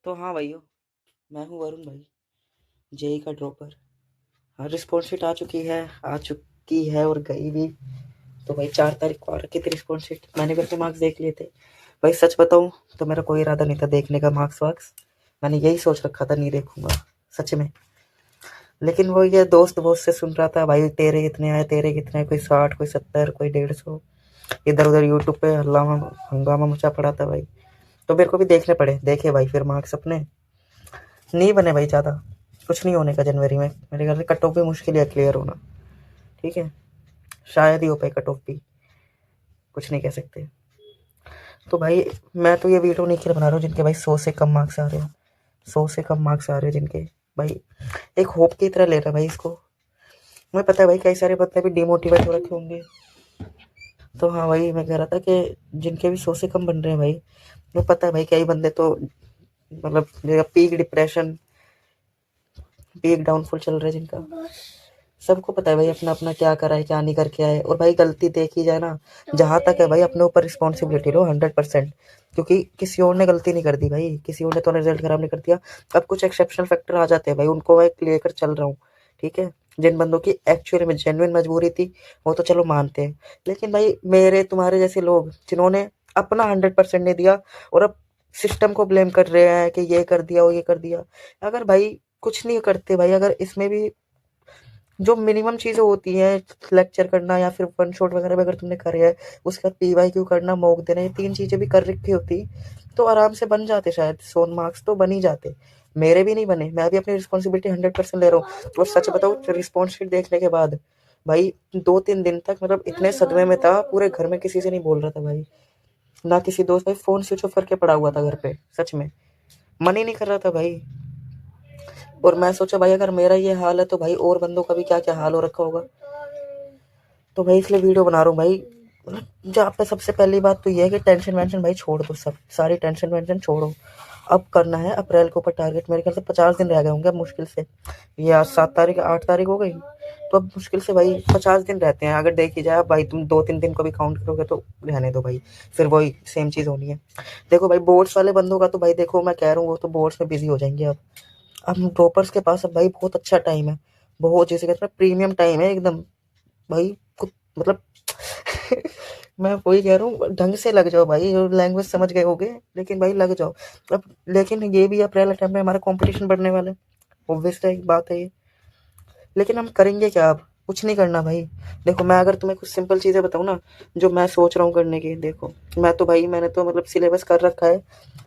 तो हाँ भाइयों, मैं हूँ वरुण भाई, जेई का ड्रॉपर। हाँ, रिस्पॉन्स शीट आ चुकी है और गई भी। तो भाई 4 तारीख को आ रखी थी रिस्पॉन्स शीट। मैंने भी अपने मार्क्स देख लिए थे। भाई सच बताऊँ तो मेरा कोई इरादा नहीं था देखने का मार्क्स वार्क्स। मैंने यही सोच रखा था नहीं देखूंगा सच में। लेकिन वो ये दोस्त से सुन रहा था, भाई तेरे कितने आए, तेरे कितने आए, कोई 60, कोई 70, कोई 150। इधर उधर यूट्यूब पे हल्लामा हंगामा मचा पड़ा था भाई। तो मेरे को भी देखने पड़े। देखे भाई फिर मार्क्स अपने नहीं बने भाई ज़्यादा। कुछ नहीं होने का जनवरी में। मेरे ख्याल से कट ऑफ भी मुश्किल है क्लियर होना। ठीक है, शायद ही हो पाए कट ऑफ भी, कुछ नहीं कह सकते। तो भाई मैं तो ये वीडियो नहीं के लिए बना रहा हूँ जिनके भाई 100 से कम मार्क्स आ रहे हो। 100 से कम मार्क्स आ रहे हैं जिनके, भाई एक होप की तरह ले रहा भाई इसको। मुझे पता है भाई कई सारे बंदे भी डिमोटिवेट हो रखे होंगे। तो हाँ भाई, मैं कह रहा था कि जिनके भी 100 से कम बन रहे हैं भाई, मुझे पता है भाई कई बंदे तो मतलब पीक डिप्रेशन, पीक डाउनफॉल चल रहा है जिनका। सबको पता है भाई अपना अपना क्या करा है, क्या नहीं करके आए। और भाई गलती देखी जाए ना, जहां तक है भाई अपने ऊपर रिस्पॉन्सिबिलिटी लो 100%। क्योंकि किसी और ने गलती नहीं कर दी भाई, किसी और ने तो रिजल्ट खराब नहीं कर दिया। अब कुछ एक्सेप्शनल फैक्टर आ जाते हैं भाई, उनको मैं लेकर चल रहा हूँ। ठीक है, जिन बंदों की एक्चुअली में जेन्युइन मजबूरी थी वो तो चलो मानते हैं। लेकिन भाई मेरे तुम्हारे जैसे लोग जिन्होंने अपना 100% नहीं दिया और अब सिस्टम को ब्लेम कर रहे हैं कि ये कर दिया वो ये कर दिया। अगर भाई कुछ नहीं करते भाई, अगर इसमें भी जो मिनिमम चीज़ें होती हैं, लेक्चर करना या फिर वन शॉट वगैरह भी अगर तुमने करे है, उसके बाद पीवाईक्यू करना, मॉक देना, ये 3 चीज़ें भी कर रखी होती तो आराम से बन जाते, शायद 100 मार्क्स तो बन ही जाते। मेरे भी नहीं बने। मैं भी अपनी रिस्पॉन्सिबिलिटी 100% ले रहा हूँ। और सच बताऊँ तो रिस्पॉन्स शीट देखने के बाद भाई 2-3 दिन तक मतलब इतने सदमे में था, पूरे घर में किसी से नहीं बोल रहा था भाई। ना किसी दोस्त, भाई फ़ोन स्विच ऑफ करके पड़ा हुआ था घर पे। सच में मन ही नहीं कर रहा था भाई। और मैं सोचा भाई अगर मेरा ये हाल है तो भाई और बंदों का भी क्या क्या हाल हो रखा होगा। तो भाई इसलिए वीडियो बना रहा हूँ भाई। जहाँ पे सबसे पहली बात तो ये है कि टेंशन वेंशन भाई छोड़ दो, सब सारी टेंशन वेंशन छोड़ो। अब करना है अप्रैल के ऊपर टारगेट। मेरे ख्याल से 50 दिन रह गए होंगे अब मुश्किल से। ये आज 7 तारीख, 8 तारीख हो गई। तो अब मुश्किल से भाई 50 दिन रहते हैं। अगर देखी जाए भाई, तुम 2-3 दिन को भी काउंट करोगे तो रहने दो भाई, फिर वही सेम चीज़ होनी है। देखो भाई बोर्ड्स वाले बंदों का तो भाई देखो, मैं कह रहा हूँ वो तो बोर्ड्स में बिजी हो जाएंगे अब ड्रॉपर्स के पास अब भाई बहुत अच्छा टाइम है। बहुत, जैसे कहते हैं प्रीमियम टाइम है एकदम भाई। मतलब मैं वही कह रहा हूँ, ढंग से लग जाओ भाई। लैंग्वेज समझ गए होगे, लेकिन भाई लग जाओ अब। लेकिन ये भी अप्रैल टाइम में हमारा कंपटीशन बढ़ने वाला है, ऑब्वियसली एक बात है ये। लेकिन हम करेंगे क्या अब? कुछ नहीं करना भाई। देखो मैं अगर तुम्हें कुछ सिंपल चीज़ें बताऊँ ना, जो मैं सोच रहा हूँ करने की। देखो मैं तो भाई, मैंने तो मतलब सिलेबस कर रखा है।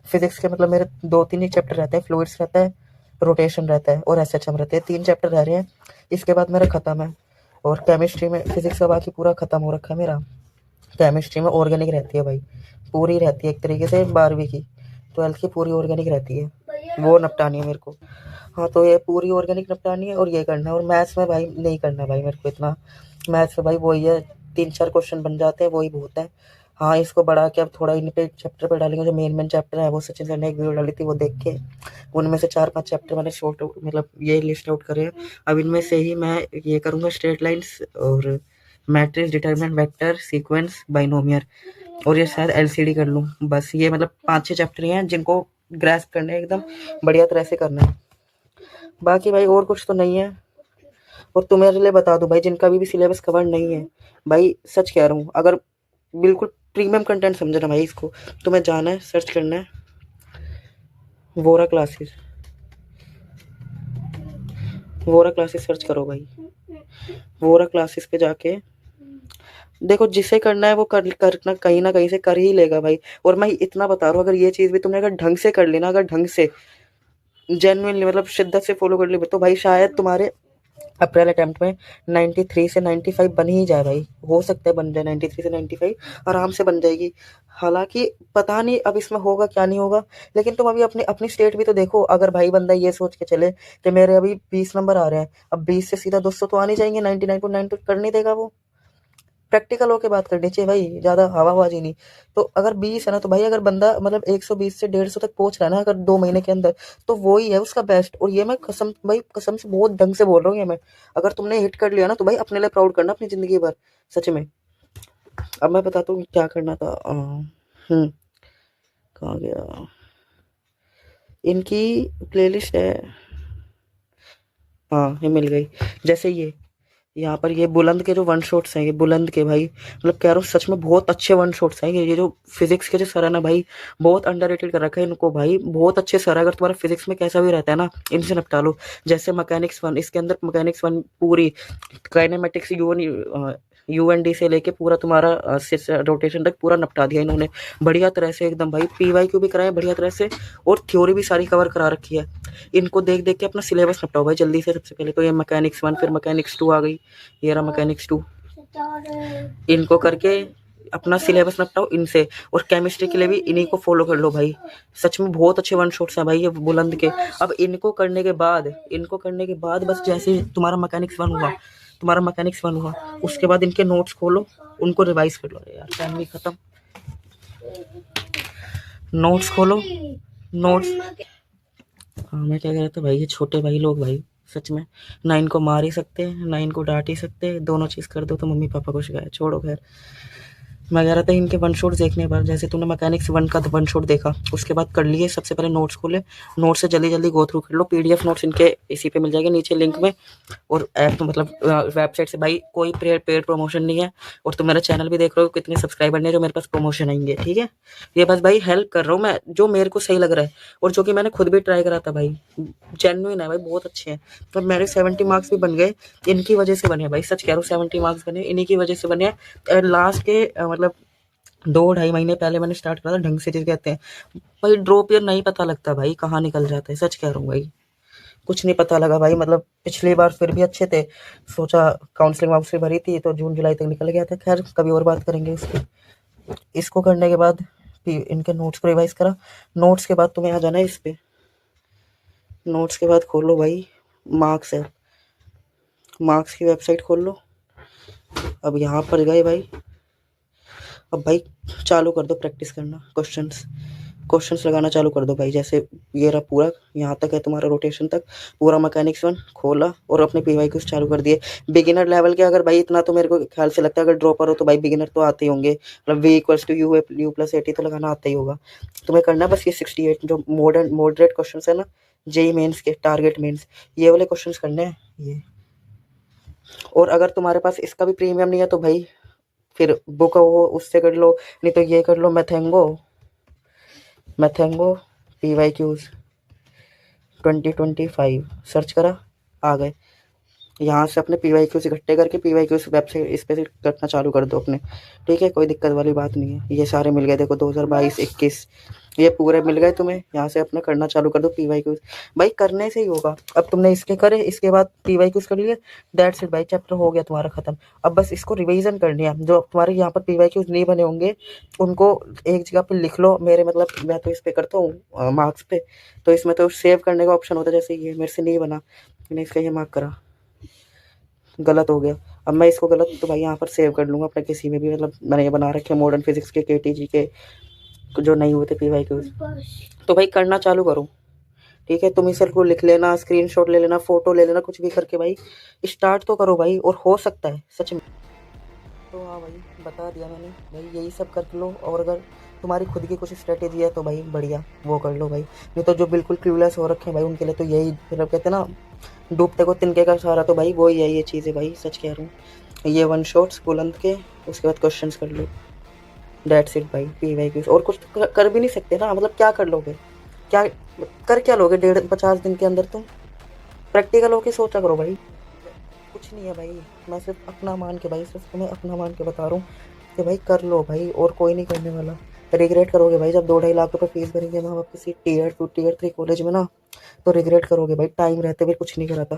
फिजिक्स के मतलब मेरे 2-3 ही चैप्टर रहते हैं, फ्लूइड्स रहता है, रोटेशन रहता है और एसएचएम रहते हैं। 3 चैप्टर रह रहे हैं, इसके बाद मेरा खत्म है। और केमिस्ट्री में फिजिक्स का बाकी पूरा खत्म हो रखा है मेरा। केमिस्ट्री में ऑर्गेनिक रहती है भाई, पूरी रहती है एक तरीके से 12वीं की। 12th की पूरी ऑर्गेनिक रहती है, वो निपटानी है मेरे को। हाँ तो ये पूरी ऑर्गेनिक निपटानी है और ये करना है। और मैथ्स में भाई नहीं करना भाई मेरे को इतना। मैथ्स में भाई वही है, 3-4 क्वेश्चन बन जाते हैं, वही बहुत है। हाँ इसको बढ़ा के अब थोड़ा इन पे चैप्टर पे डालेंगे। जो मेन मेन चैप्टर है वो सचिन सर ने एक वीडियो डाली थी, वो देख के उनमें से 4-5 चैप्टर मैंने शॉर्ट आउट, मतलब ये लिस्ट आउट करे हैं। अब इनमें से ही मैं ये करूँगा, स्ट्रेट लाइन्स और matrix, determinant, vector, sequence, binomial. और ये शायद एलसीडी कर लूँ। बस ये मतलब 5-6 चैप्टर हैं जिनको ग्रैस्प करने हैं, एकदम बढ़िया तरह से करना है। बाकी भाई और कुछ तो नहीं है। और तुम्हारे लिए बता दूं भाई, जिनका भी सिलेबस कवर नहीं है भाई, सच कह रहा हूँ, अगर बिल्कुल प्रीमियम कंटेंट समझना भाई इसको, तुम्हें जाना है, सर्च करना है Vora classes. Vora classes search करो भाई। वोरा क्लासेस पे जाके देखो, जिसे करना है वो करना कहीं ना कहीं से कर ही लेगा भाई। और मैं इतना बता रहा हूँ, अगर ये चीज़ भी तुमने अगर ढंग से कर ली ना, अगर ढंग से जेन्युइनली मतलब शिद्दत से फॉलो कर ली, तो भाई शायद तुम्हारे अप्रैल अटेम्प्ट में 93 से 95 बन ही जाए भाई। हो सकता है बन जाए 93 से 95, आराम से बन जाएगी। हालांकि पता नहीं अब इसमें होगा क्या नहीं होगा। लेकिन तुम अभी अपनी अपनी स्टेट भी तो देखो। अगर भाई बंदा ये सोच के चले कि मेरे अभी 20 नंबर आ रहे हैं, अब 20 से सीधा 200 तो आने जाएंगे, 99.9 तो कर नहीं देगा वो। प्रैक्टिकल होके बात करनी चाहिए भाई, ज्यादा हवाबाजी नहीं। तो अगर 20 है ना, तो भाई अगर बंदा मतलब 120 से 150 तक पहुंच रहा है ना अगर 2 महीने के अंदर, तो वो ही है उसका बेस्ट। और ये मैं कसम भाई, कसम से बहुत ढंग से बोल रहा हूँ ये मैं। अगर तुमने हिट कर लिया ना, तो भाई अपने लिए प्राउड करना अपनी जिंदगी भर, सच में। अब मैं बताता हूँ क्या करना था। कहाँ गया। इनकी प्लेलिस्ट है। हाँ ये मिल गई। जैसे ये यहाँ पर ये बुलंद के जो वन शॉट्स हैं, ये बुलंद के भाई मतलब कह रहा हूँ सच में बहुत अच्छे वन शॉट्स हैं। ये जो फिजिक्स के जो सर है ना भाई, बहुत अंडररेटेड कर रखा है इनको भाई, बहुत अच्छे सर है। अगर तुम्हारा फिजिक्स में कैसा भी रहता है ना, इनसे निपटा लो। जैसे मैकेनिक्स वन, इसके अंदर मैकेनिक्स वन पूरी काइनेमेटिक्स यूएनडी से लेके पूरा तुम्हारा रोटेशन तक पूरा निपटा दिया इन्होंने बढ़िया तरह से एकदम भाई। पीवाईक्यू भी कराया बढ़िया तरह से, और थ्योरी भी सारी कवर करा रखी है। इनको देख देख के अपना सिलेबस निपटाओ भाई जल्दी से। सबसे पहले तो ये मैकेनिक्स वन, फिर मैकेनिक्स टू आ गई, ये रहा मैकेनिक्स टू। इनको करके अपना सिलेबस निपटाओ इनसे। और केमिस्ट्री के लिए भी इन्हीं को फॉलो कर लो भाई। सच में बहुत अच्छे वन शॉट्स हैं भाई ये बुलंद के। अब इनको करने के बाद बस जैसे तुम्हारा मैकेनिक्स वन हुआ, उसके बाद इनके नोट्स खोलो, उनको रिवाइज कर लो। अरे यार टाइम भी खत्म। नोट्स खोलो, नोट्स। हाँ मैं क्या कह रहा था भाई, ये छोटे भाई लोग भाई सच में ना इनको मार ही सकते हैं ना इनको डांट ही सकते हैं। दोनों चीज़ कर दो तो मम्मी पापा को शिकायत, छोड़ो खैर। मैं कह रहा था इनके वन शॉट देखने पर, जैसे तूने मैकेनिक्स वन का वन शॉट देखा, उसके बाद कर लिए सबसे पहले नोट्स खोले, नोट्स से जल्दी जल्दी गो थ्रू कर लो। पीडीएफ नोट्स इनके इसी पे मिल जाएंगे नीचे लिंक में। और ऐप तो मतलब वेबसाइट से भाई कोई पेड प्रमोशन नहीं है। और तुम मेरा चैनल भी देख रहे हो कितने सब्सक्राइबर नहीं है जो मेरे पास प्रमोशन आएंगे, ठीक है। ये बस भाई हेल्प कर रहा हूँ मैं, जो मेरे को सही लग रहा है और जो कि मैंने खुद भी ट्राई करा था भाई। जेन्युइन है भाई, बहुत अच्छे हैं। तो मेरे 70 मार्क्स भी बन गए, इनकी वजह से बने भाई, सच कह रहा हूँ। 70 मार्क्स बने इन्हीं की वजह से बने। लास्ट के मतलब 2 ढाई महीने पहले मैंने स्टार्ट करा था ढंग से, जिसे कहते हैं भाई ड्रॉप ईयर नहीं पता लगता भाई कहाँ निकल जाता है। सच कह रहा हूँ भाई, कुछ नहीं पता लगा भाई। मतलब पिछली बार फिर भी अच्छे थे, सोचा काउंसलिंग वाउंसलिंग भरी थी तो जून जुलाई तक निकल गया था। खैर कभी और बात करेंगे इसकी। इसको करने के बाद इनके नोट्स को रिवाइज करा। नोट्स के बाद तुम्हें आ जाना है इस पे। नोट्स के बाद खोलो भाई मार्क्स है, मार्क्स की वेबसाइट खोल लो। अब यहाँ पर गए भाई, अब भाई चालू कर दो प्रैक्टिस करना। क्वेश्चंस लगाना चालू कर दो भाई। जैसे ये रहा पूरा, यहाँ तक है तुम्हारा रोटेशन तक पूरा मैकेनिक्स वन खोला और अपने पीवाईक्यूज चालू कर दिए। बिगिनर लेवल के अगर भाई इतना तो मेरे को ख्याल से लगता है, अगर ड्रॉपर हो तो भाई बिगिनर तो आते ही होंगे। मतलब V=U+80 तो लगाना आता ही होगा। तुम्हें करना बस ये 68 जो मॉडरेट क्वेश्चन है ना, जेई मेन्स के टारगेट मेन्स, ये वाले क्वेश्चन करने हैं ये। और अगर तुम्हारे पास इसका भी प्रीमियम नहीं है तो भाई फिर बुक हो उससे कर लो, नहीं तो ये कर लो मैथेंगो पीवाईक्यूज 2025 सर्च करा, आ गए। यहाँ से अपने पीवाईक्यूज इकट्ठे करके पीवाईक्यूज वेबसाइट इस पे करना चालू कर दो अपने, ठीक है। कोई दिक्कत वाली बात नहीं है। ये सारे मिल गए देखो 2022 21 ये पूरे मिल गए तुम्हें। यहाँ से अपना करना चालू कर दो पीवाईक्यूज। भाई करने से ही होगा। अब तुमने इसके करे, इसके बाद पीवाईक्यूज कर लिए, दैट्स इट भाई, चैप्टर हो गया तुम्हारा खत्म। अब बस इसको रिवीजन करनी है। जो तुम्हारे यहाँ पर पीवाईक्यूज नहीं बने होंगे उनको एक जगह पे लिख लो। मेरे मतलब मैं तो इस पे करता हूँ मार्क्स पे, तो इसमें तो सेव करने का ऑप्शन होता है। जैसे ये मेरे से नहीं बना, मैंने इसका ये मार्क करा, गलत हो गया। अब मैं इसको गलत तो भाई यहाँ पर सेव कर लूँगा अपने किसी में भी। मतलब मैंने ये बना रखे मॉडर्न फिजिक्स के केटीजी के जो नहीं हुए थे पीवाईक्यूज। तो भाई करना चालू करो, ठीक है। तुम इस को लिख लेना, स्क्रीनशॉट ले लेना, फोटो ले लेना, कुछ भी करके भाई स्टार्ट तो करो भाई। और हो सकता है सच में। तो हाँ भाई बता दिया मैंने भाई, यही सब कर लो। और अगर तुम्हारी खुद की कुछ स्ट्रेटेजी है तो भाई बढ़िया वो कर लो भाई। नहीं तो जो बिल्कुल क्लूलेस हो रखे हैं भाई उनके लिए तो यही फिर कहते हैं ना, डूबते को तिनके का सहारा, तो भाई वही है ये चीज़ें भाई, सच कह रहा हूँ। ये वन शॉट्स बुलंद के, उसके बाद क्वेश्चंस कर लो, दैट्स इट भाई। पीवाईक्यूज और कुछ तो कर भी नहीं सकते ना। मतलब क्या कर लोगे, क्या कर क्या लोगे 50 दिन के अंदर तुम। प्रैक्टिकल होके सोचा करो भाई। कुछ नहीं है भाई, मैं सिर्फ अपना मान के भाई, सिर्फ तुम्हें अपना मान के बता रहा हूँ कि भाई कर लो भाई, और कोई नहीं करने वाला। रिग्रेट करोगे भाई जब 2-2.5 लाख रुपए फीस भरेंगे माँ बाप किसी Tier 2 Tier 3 कॉलेज में ना, तो रिग्रेट करोगे भाई। टाइम रहते हुए कुछ नहीं करा था।